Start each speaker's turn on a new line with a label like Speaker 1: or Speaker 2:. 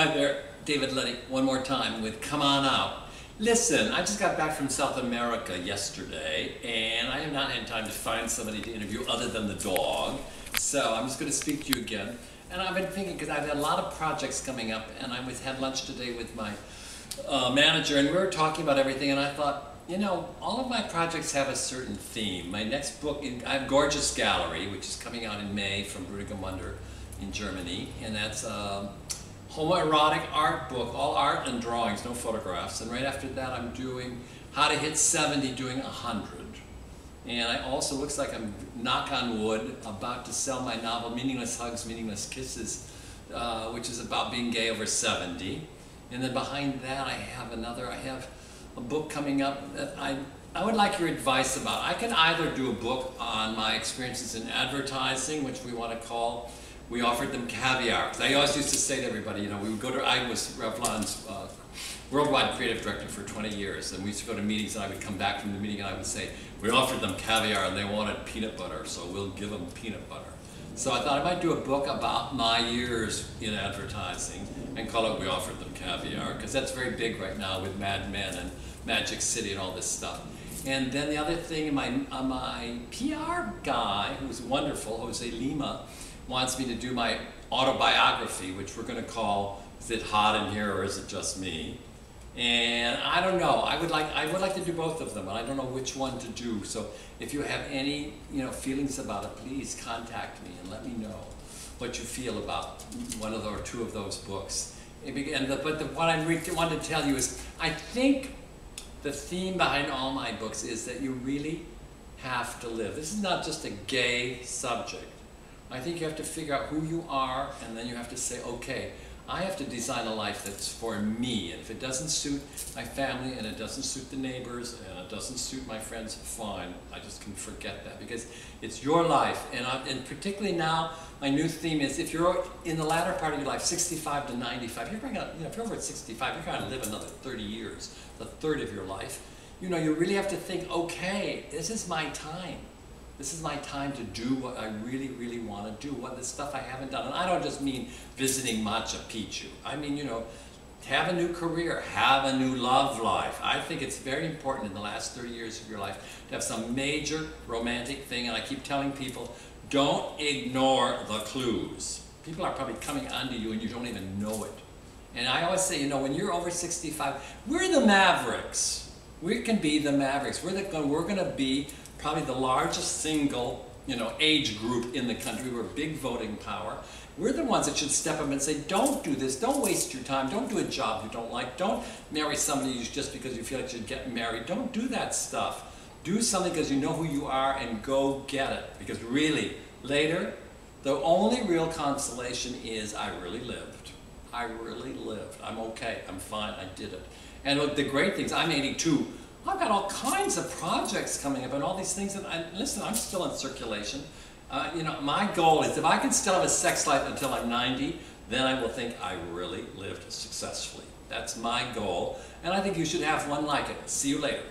Speaker 1: Hi there, David Leddick, one more time with Come On Out. Listen, I just got back from South America yesterday, and I have not had time to find somebody to interview other than the dog. So I'm just going to speak to you again. And I've been thinking, because I've had a lot of projects coming up, and I had lunch today with my manager, and we were talking about everything, and I thought, you know, all of my projects have a certain theme. My next book, I have Gorgeous Gallery, which is coming out in May from Brüder Munder in Germany, and that's homoerotic art book, all art and drawings, no photographs. And right after that I'm doing How to Hit 70 doing 100. And I also, looks like I'm, knock on wood, about to sell my novel Meaningless Hugs, Meaningless Kisses, which is about being gay over 70. And then behind that I have a book coming up that I would like your advice about. I can either do a book on my experiences in advertising, which we want to call We Offered Them Caviar. Because I always used to say to everybody, you know, we would go to, I was Revlon's worldwide creative director for 20 years, and we used to go to meetings, and I would come back from the meeting and I would say, we offered them caviar and they wanted peanut butter, so we'll give them peanut butter. So I thought I might do a book about my years in advertising and call it We Offered Them Caviar, because that's very big right now with Mad Men and Magic City and all this stuff. And then the other thing, my PR guy, who's wonderful, Jose Lima, wants me to do my autobiography, which we're going to call, Is It Hot in Here or Is It Just Me? And I don't know, I would like to do both of them, and I don't know which one to do. So if you have any feelings about it, please contact me and let me know what you feel about one of or two of those books. What I wanted to tell you is, I think the theme behind all my books is that you really have to live. This is not just a gay subject. I think you have to figure out who you are, and then you have to say, okay, I have to design a life that's for me, and if it doesn't suit my family, and it doesn't suit the neighbors, and it doesn't suit my friends, fine, I just can forget that, because it's your life. And particularly now, my new theme is, if you're in the latter part of your life, 65 to 95, if you're over at 65, you're going to live another 30 years, a third of your life. You really have to think, okay, this is my time. This is my time to do what I really, really want to do, what the stuff I haven't done. And I don't just mean visiting Machu Picchu. I mean, have a new career, have a new love life. I think it's very important in the last 30 years of your life to have some major romantic thing. And I keep telling people, don't ignore the clues. People are probably coming onto you and you don't even know it. And I always say, when you're over 65, we're the Mavericks. We can be the Mavericks. We're going to be probably the largest single, age group in the country. We're big voting power. We're the ones that should step up and say, don't do this, don't waste your time, don't do a job you don't like, don't marry somebody just because you feel like you should get married. Don't do that stuff. Do something because you know who you are and go get it. Because really, later, the only real consolation is I really lived. I really lived. I'm okay, I'm fine, I did it. And the great things, I'm 82. I've got all kinds of projects coming up and all these things. And listen, I'm still in circulation. My goal is if I can still have a sex life until I'm 90, then I will think I really lived successfully. That's my goal. And I think you should have one like it. See you later.